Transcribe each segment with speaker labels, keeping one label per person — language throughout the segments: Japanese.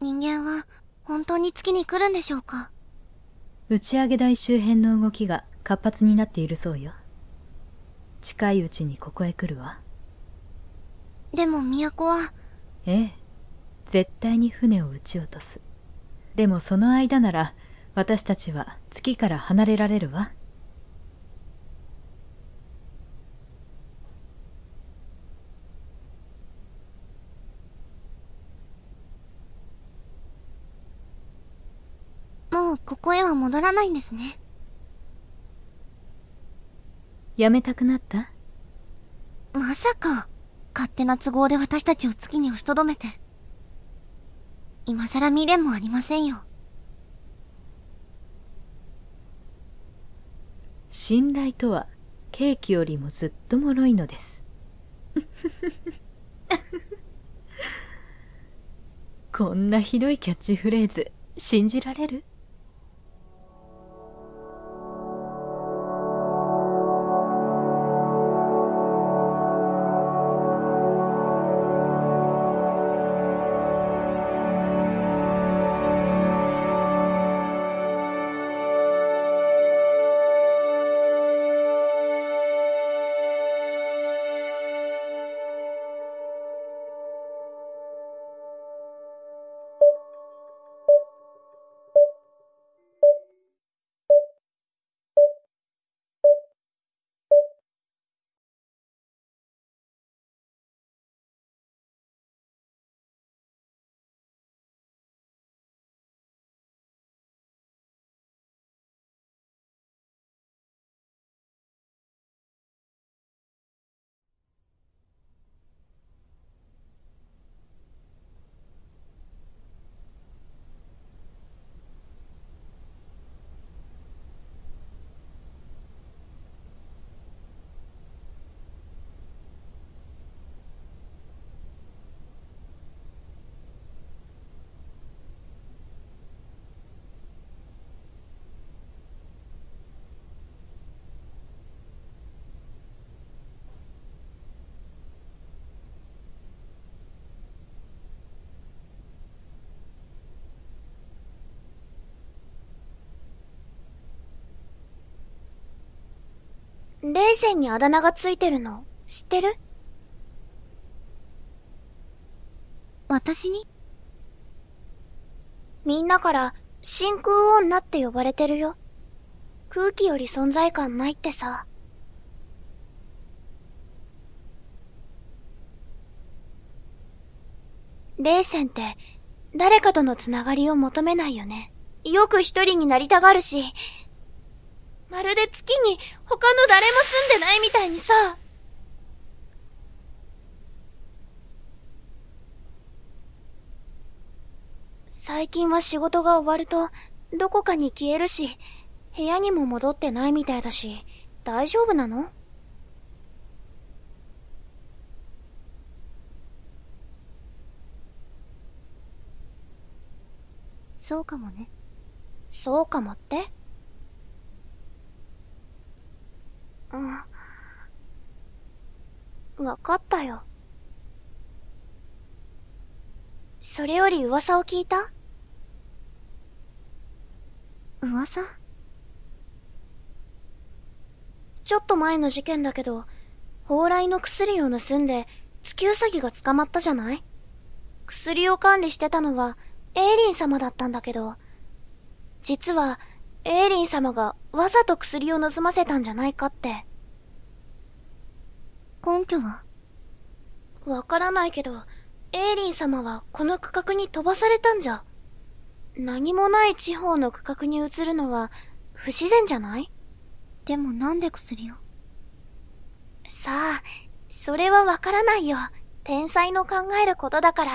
Speaker 1: 人間は本当に月に来るんでしょうか？
Speaker 2: 打ち上げ台周辺の動きが活発になっているそうよ。近いうちにここへ来るわ。
Speaker 1: でも都は。
Speaker 2: ええ、絶対に船を撃ち落とす。でもその間なら私たちは月から離れられるわ。
Speaker 1: もうここへは戻らないんですね。
Speaker 2: やめたくなった？
Speaker 1: まさか勝手な都合で私たちを月に押しとどめて。今さら未練もありませんよ。
Speaker 2: 信頼とはケーキよりもずっと脆いのです。こんなひどいキャッチフレーズ信じられる？
Speaker 3: レイセンにあだ名がついてるの知ってる？
Speaker 1: 私に？
Speaker 3: みんなから真空女って呼ばれてるよ。空気より存在感ないってさ。レイセンって誰かとのつながりを求めないよね。よく一人になりたがるし、まるで月に他の誰も住んでないみたいにさ。最近は仕事が終わるとどこかに消えるし、部屋にも戻ってないみたいだし、大丈夫なの？
Speaker 1: そうかもね。
Speaker 3: そうかもって？わかったよ。それより噂を聞いた？
Speaker 1: 噂？
Speaker 3: ちょっと前の事件だけど、蓬莱の薬を盗んで月ウサギが捕まったじゃない？薬を管理してたのはエイリン様だったんだけど、実はエイリン様がわざと薬を盗ませたんじゃないかって。
Speaker 1: 根拠は？
Speaker 3: わからないけど、エイリン様はこの区画に飛ばされたんじゃ。何もない地方の区画に移るのは不自然じゃない？
Speaker 1: でもなんで薬を？
Speaker 3: さあ、それはわからないよ。天才の考えることだから。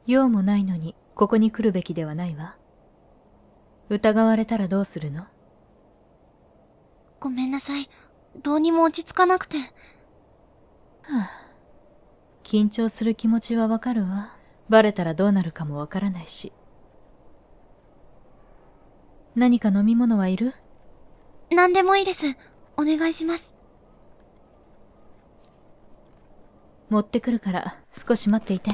Speaker 2: 用もないのにここに来るべきではないわ。疑われたらどうするの？
Speaker 1: ごめんなさい。どうにも落ち着かなくて。
Speaker 2: 緊張する気持ちはわかるわ。バレたらどうなるかもわからないし。何か飲み物はいる？
Speaker 1: 何でもいいです。お願いします。
Speaker 2: 持ってくるから少し待っていて。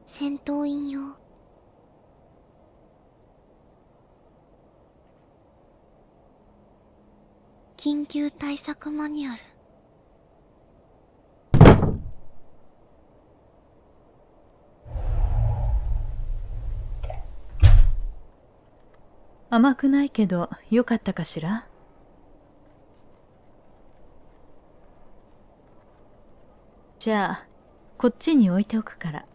Speaker 1: 戦闘員用。緊急対策マニュアル。
Speaker 2: 甘くないけどよかったかしら？じゃあこっちに置いておくから。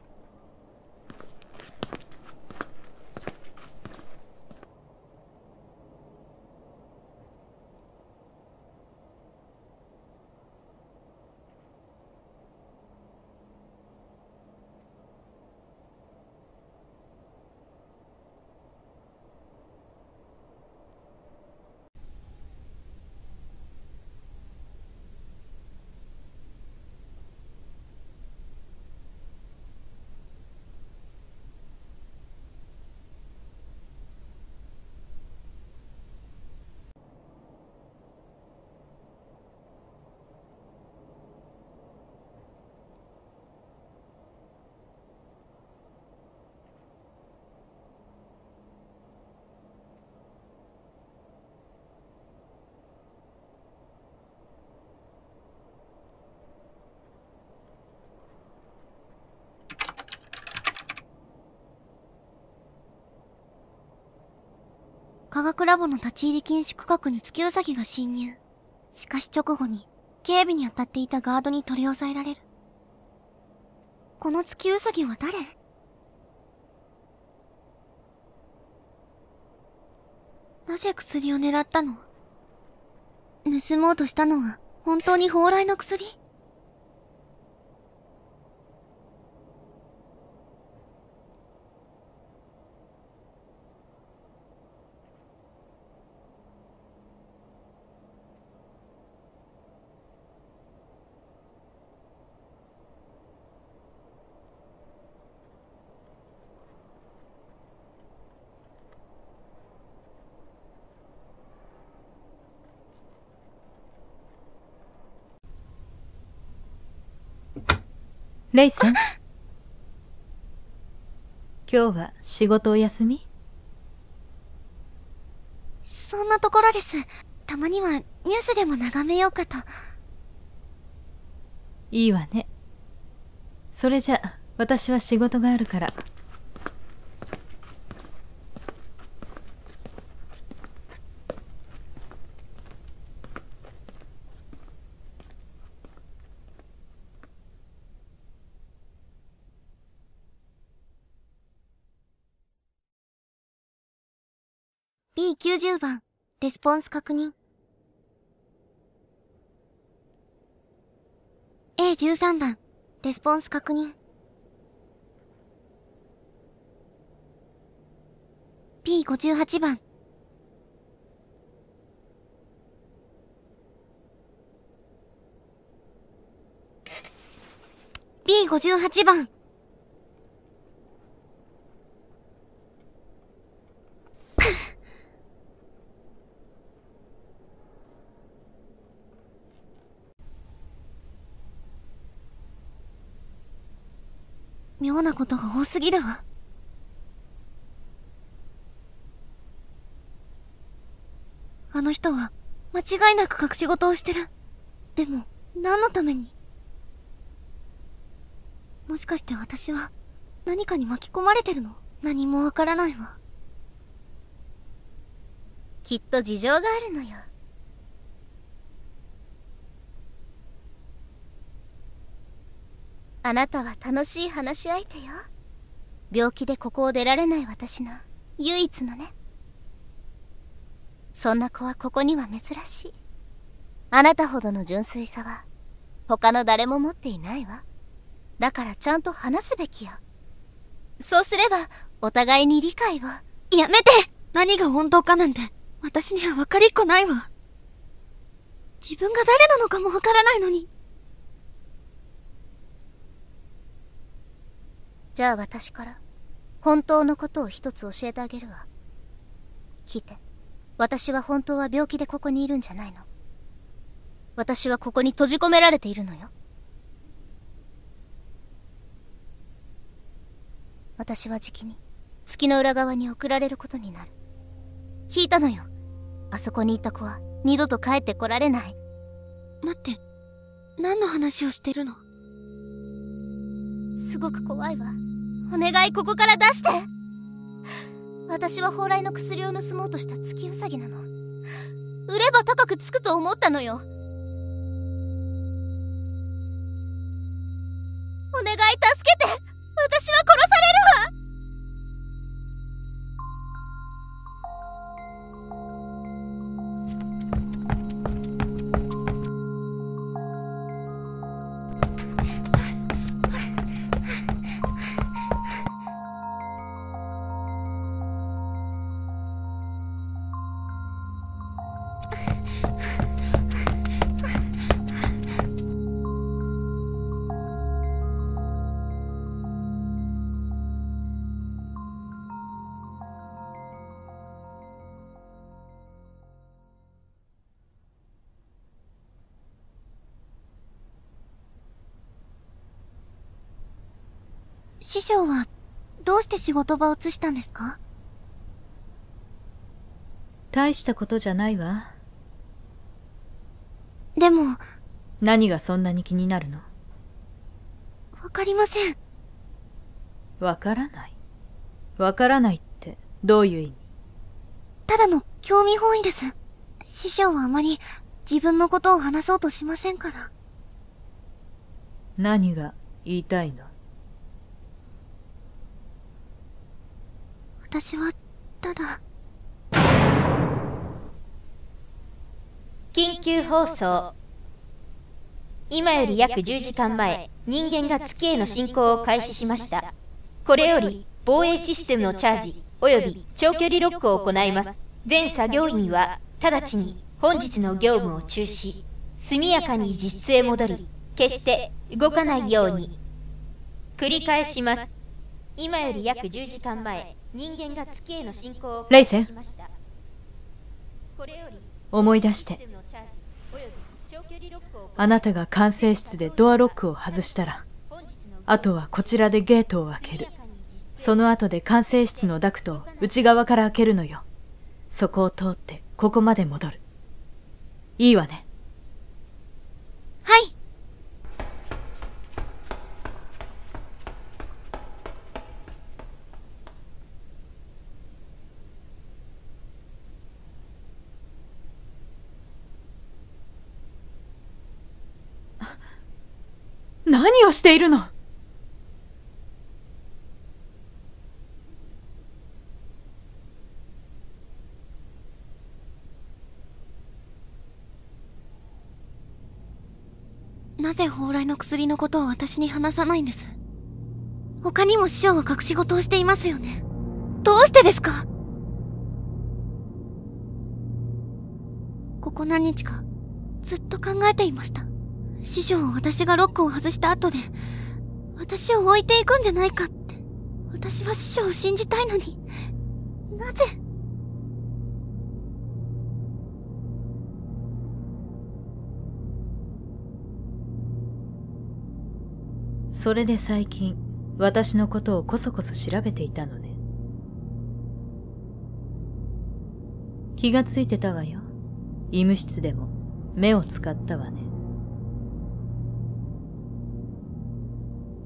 Speaker 1: 科学ラボの立ち入り禁止区画に月ウサギが侵入。しかし直後に、警備に当たっていたガードに取り押さえられる。この月ウサギは誰？なぜ薬を狙ったの？盗もうとしたのは、本当に蓬莱の薬？
Speaker 2: レイさん。今日は仕事お休み？
Speaker 1: そんなところです。たまにはニュースでも眺めようかと。
Speaker 2: いいわね。それじゃ私は仕事があるから。
Speaker 1: B90 番、レスポンス確認。A13 番、レスポンス確認。B58 番。B58 番。妙なことが多すぎるわ。あの人は間違いなく隠し事をしてる。でも、何のために？もしかして私は何かに巻き込まれてるの？何もわからないわ。
Speaker 3: きっと事情があるのよ。あなたは楽しい話し相手よ。病気でここを出られない私の唯一のね。そんな子はここには珍しい。あなたほどの純粋さは他の誰も持っていないわ。だからちゃんと話すべきよ。そうすればお互いに理解を。
Speaker 1: やめて！何が本当かなんて私には分かりっこないわ。自分が誰なのかも分からないのに。
Speaker 3: じゃあ私から本当のことを一つ教えてあげるわ。聞いて。私は本当は病気でここにいるんじゃないの。私はここに閉じ込められているのよ。私はじきに月の裏側に送られることになる。聞いたのよ。あそこにいた子は二度と帰ってこられない。
Speaker 1: 待って、何の話をしてるの？
Speaker 3: すごく怖いわ。お願い、ここから出して。私は蓬莱の薬を盗もうとした月ウサギなの。売れば高くつくと思ったのよ。お願い、助けて。私は殺されるわ。
Speaker 1: 師匠はどうして仕事場を移したんですか？
Speaker 2: 大したことじゃないわ。
Speaker 1: でも、
Speaker 2: 何がそんなに気になるの？
Speaker 1: わかりません。
Speaker 2: わからない。わからないってどういう意味？
Speaker 1: ただの興味本位です。師匠はあまり自分のことを話そうとしませんから。
Speaker 2: 何が言いたいの？
Speaker 1: 私は、ただ。
Speaker 4: 緊急放送。今より約10時間前、人間が月への進行を開始しました。これより、防衛システムのチャージ、及び長距離ロックを行います。全作業員は、直ちに本日の業務を中止。速やかに実質へ戻り、決して動かないように。繰り返します。今より約10時間前、人間が月への進行を開始しました。これより
Speaker 2: 思い出して。あなたが管制室でドアロックを外したら、あとはこちらでゲートを開ける。その後で管制室のダクトを内側から開けるのよ。そこを通ってここまで戻る。いいわね。
Speaker 1: はい。
Speaker 2: 何をしているの？
Speaker 1: なぜ蓬莱の薬のことを私に話さないんです？他にも師匠は隠し事をしていますよね。どうしてですか？ここ何日かずっと考えていました。師匠は私がロックを外した後で私を置いていくんじゃないかって。私は師匠を信じたいのに、なぜ？
Speaker 2: それで最近私のことをこそこそ調べていたのね。気がついてたわよ。医務室でも目を使ったわね。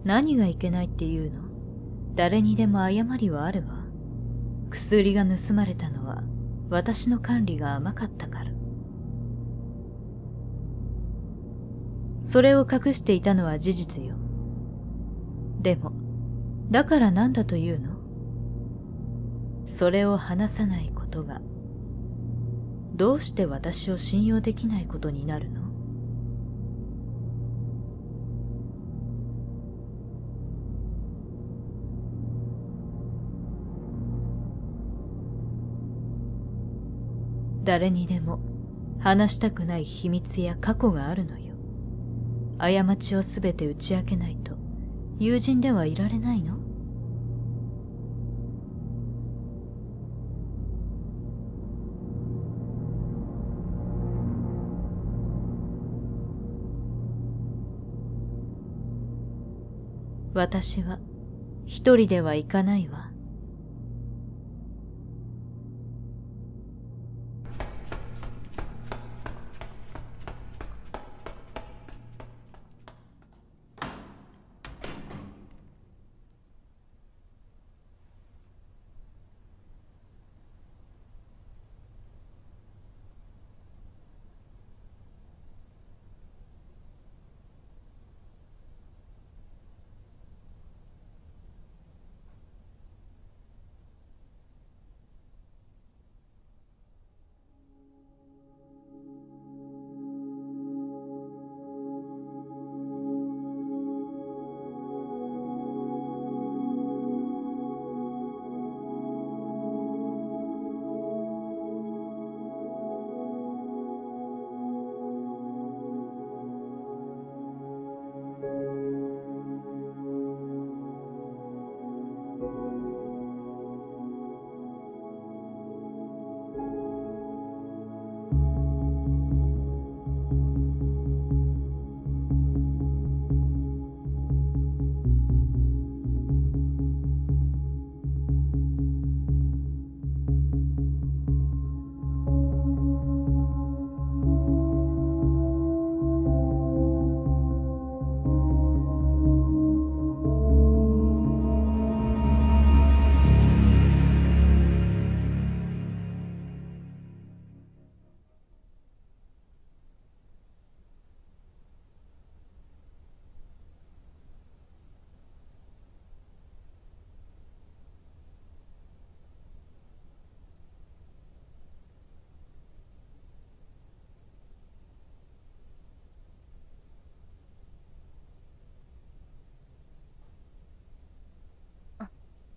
Speaker 2: 何がいけないっていうの？誰にでも誤りはあるわ。薬が盗まれたのは私の管理が甘かったから。それを隠していたのは事実よ。でも、だからなんだというの？それを話さないことが、どうして私を信用できないことになるの？誰にでも話したくない秘密や過去があるのよ。過ちをすべて打ち明けないと友人ではいられないの？私は一人では行かないわ。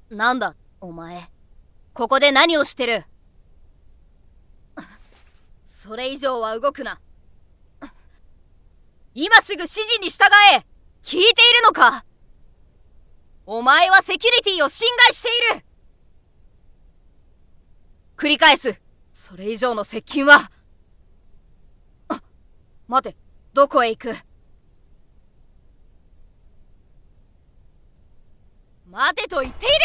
Speaker 5: なんだお前、ここで何をしてる？それ以上は動くな。今すぐ指示に従え。聞いているのか？お前はセキュリティを侵害している。繰り返す。それ以上の接近は。待て、どこへ行く？待てと言っている！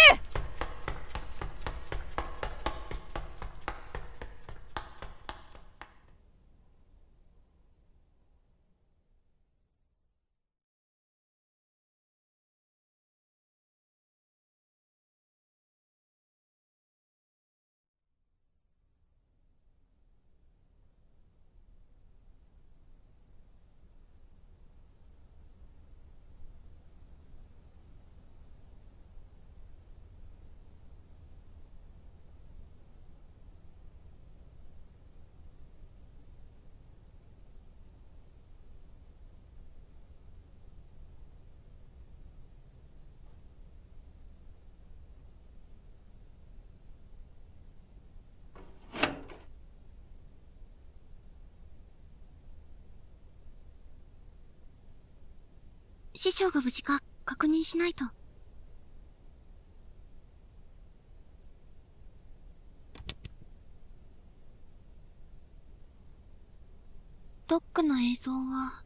Speaker 1: 師匠が無事か確認しないと。ドックの映像は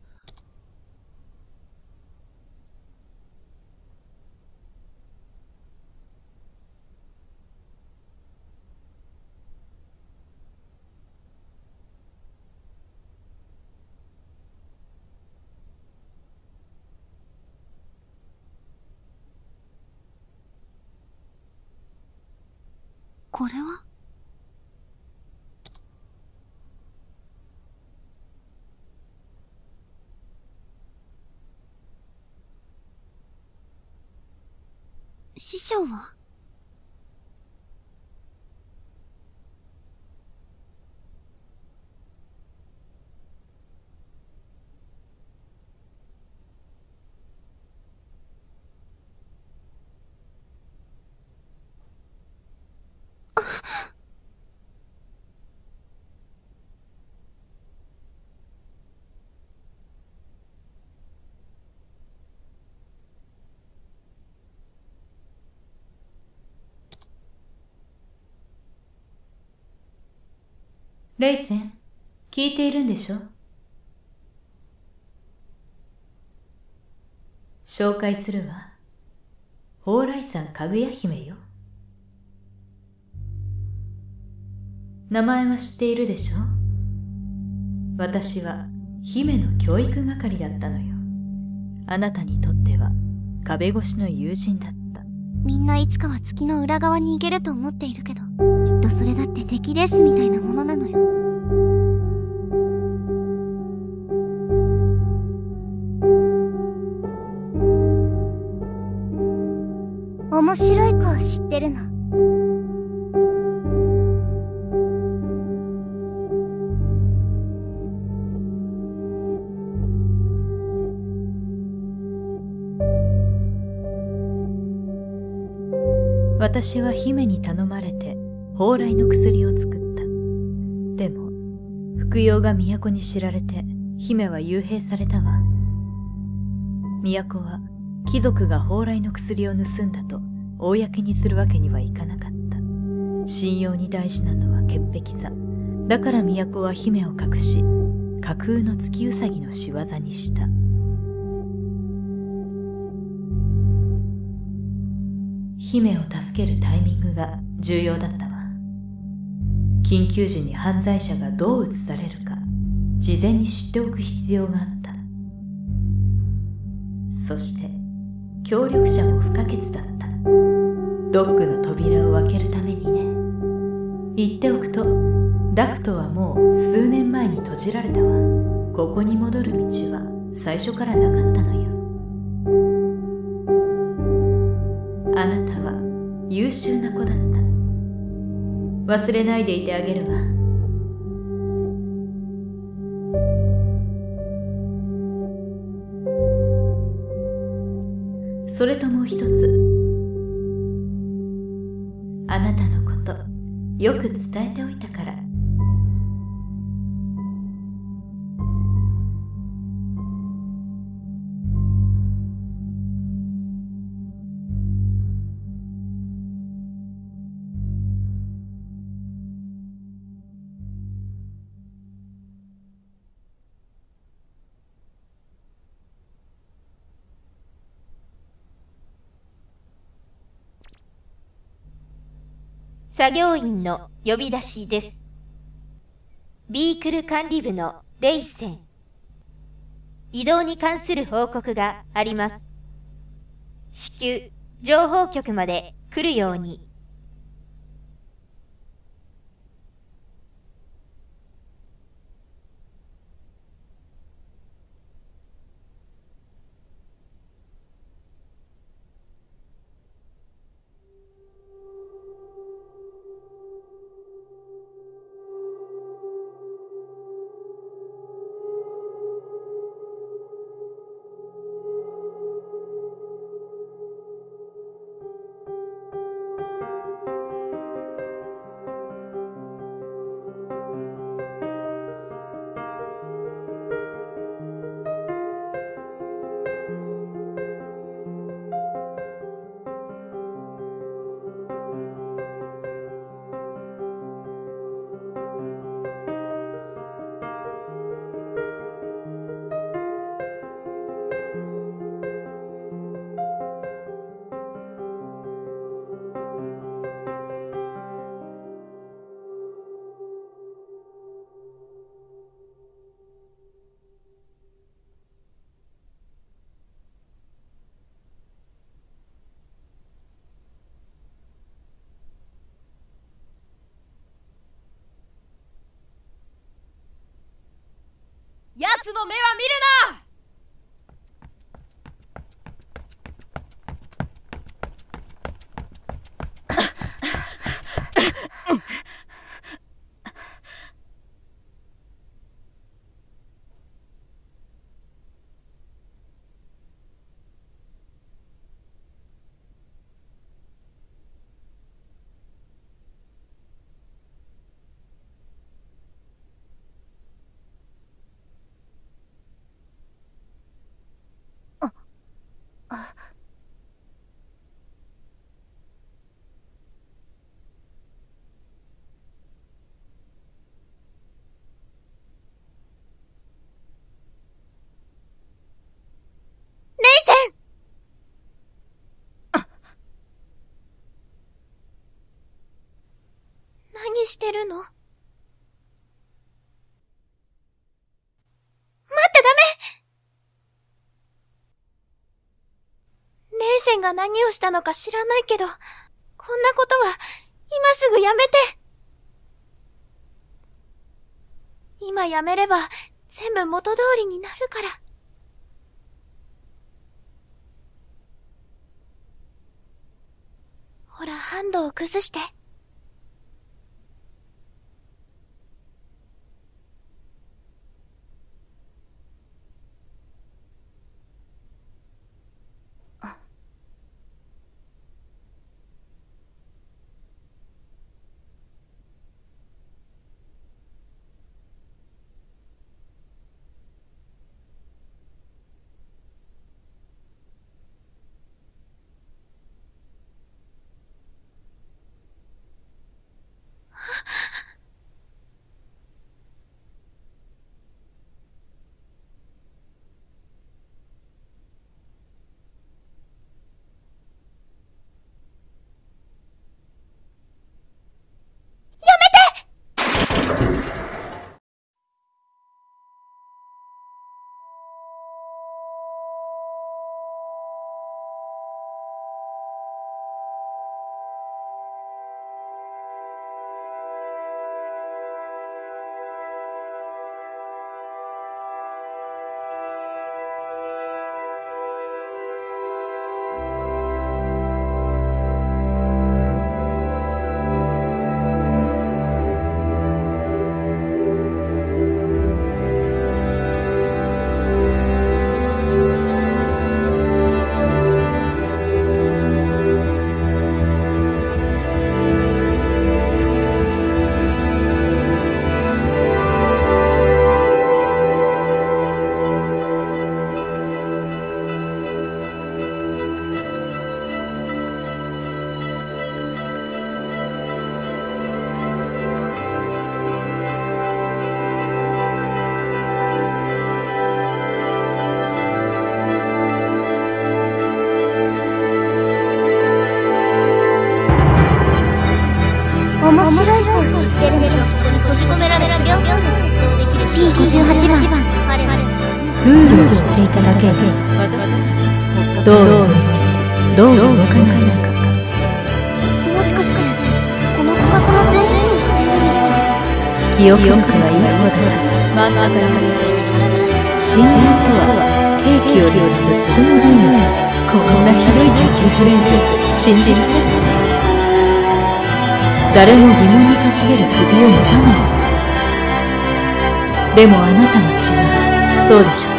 Speaker 1: これは？師匠は？
Speaker 2: レイセン、聞いているんでしょ？紹介するわ。蓬莱山かぐや姫よ。名前は知っているでしょ？私は姫の教育係だったのよ。あなたにとっては壁越しの友人だった。
Speaker 1: みんないつかは月の裏側に行けると思っているけど、きっとそれだって敵ですみたいなものなのよ。
Speaker 3: 面白い子を知ってるの。
Speaker 2: 私は姫に頼まれて蓬莱の薬を作った。でも服用が都に知られて姫は幽閉されたわ。都は貴族が蓬莱の薬を盗んだと公にするわけにはいかなかった。信用に大事なのは潔癖さ。だから都は姫を隠し、架空の月うさぎの仕業にした。姫を助けるタイミングが重要だったわ。緊急時に犯罪者がどう移されるか事前に知っておく必要があった。そして協力者も不可欠だった。ドックの扉を開けるためにね。言っておくと、ダクトはもう数年前に閉じられたわ。ここに戻る道は最初からなかったのよ。あなたは優秀な子だった。忘れないでいてあげるわ。それともう一つ、あなたのことよく伝えておいたから。
Speaker 4: 作業員の呼び出しです。ビークル管理部のレイセン。移動に関する報告があります。至急、情報局まで来るように。
Speaker 5: 奴の目は見るな。
Speaker 3: 何してるの？待ってダメ！レイセンが何をしたのか知らないけど、こんなことは今すぐやめて。今やめれば全部元通りになるから。ほら、ハンドを崩して。面白い子を知ってるでしょ。ここに閉じ込められる両方で活動できる P58 番。
Speaker 2: ルールを知っていただけで私たちのどう動かないのか。
Speaker 1: もしかしてこの価格の全然に知ってるんですか？
Speaker 2: 記憶力はいい方だが真ん中にある信頼とはケーキよりもずっと長いのです。こんな広いキャッチフレーズ信じられる？誰も疑問にかしげる首を持たない。でもあなたは違う。そうでしょう。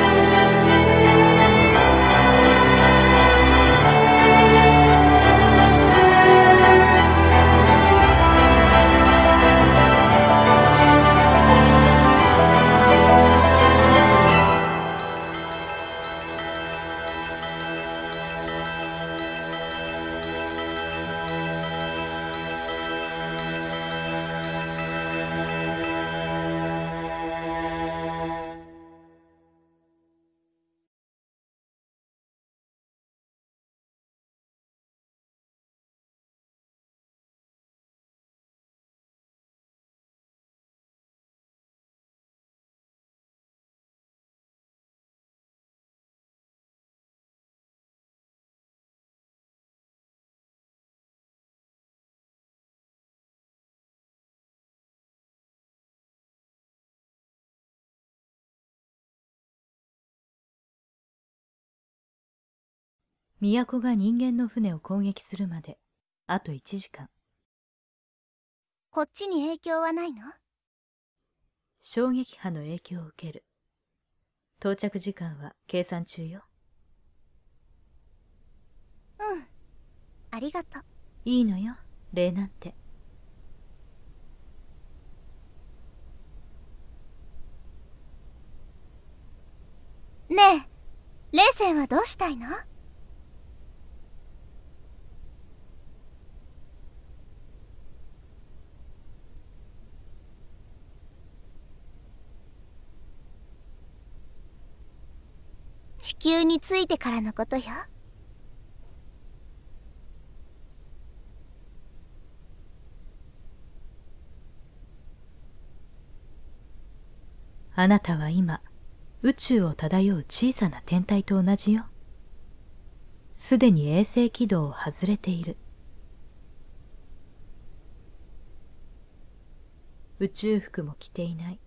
Speaker 2: 都が人間の船を攻撃するまであと1時間。
Speaker 1: こっちに影響はないの？
Speaker 2: 衝撃波の影響を受ける。到着時間は計算中よ。
Speaker 1: うん。ありがとう。
Speaker 2: いいのよ、礼なんて。
Speaker 1: ねえ、レイセンはどうしたいの？地球に着いてからのことよ。
Speaker 2: あなたは今、宇宙を漂う小さな天体と同じよ。すでに衛星軌道を外れている。宇宙服も着ていない。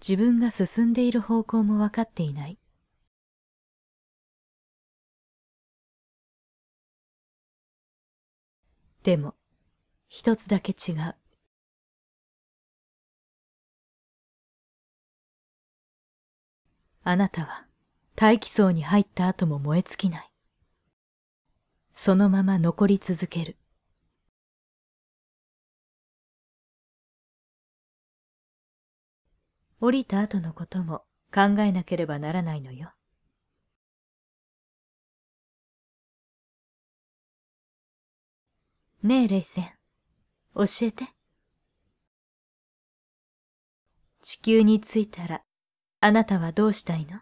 Speaker 2: 自分が進んでいる方向も分かっていない。でも、一つだけ違う。あなたは大気層に入った後も燃え尽きない。そのまま残り続ける。降りた後のことも考えなければならないのよ。ねえ、レイセン、教えて。地球に着いたら、あなたはどうしたいの？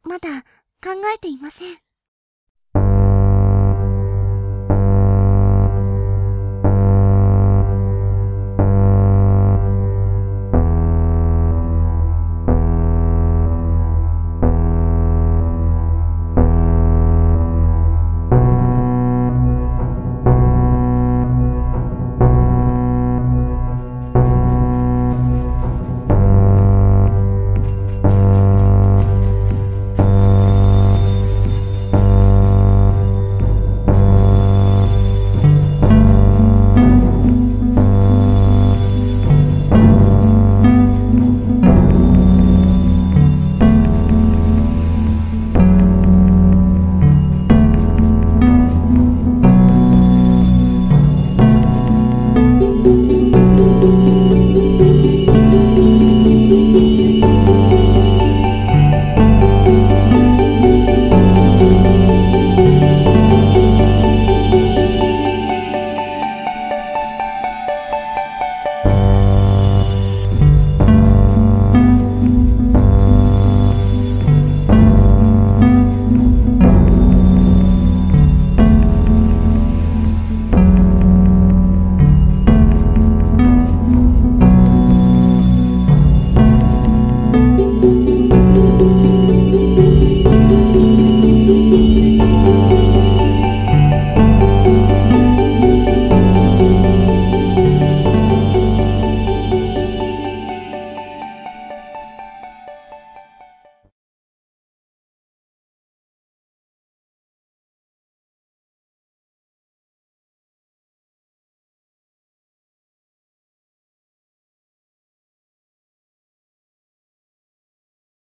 Speaker 1: まだ考えていません。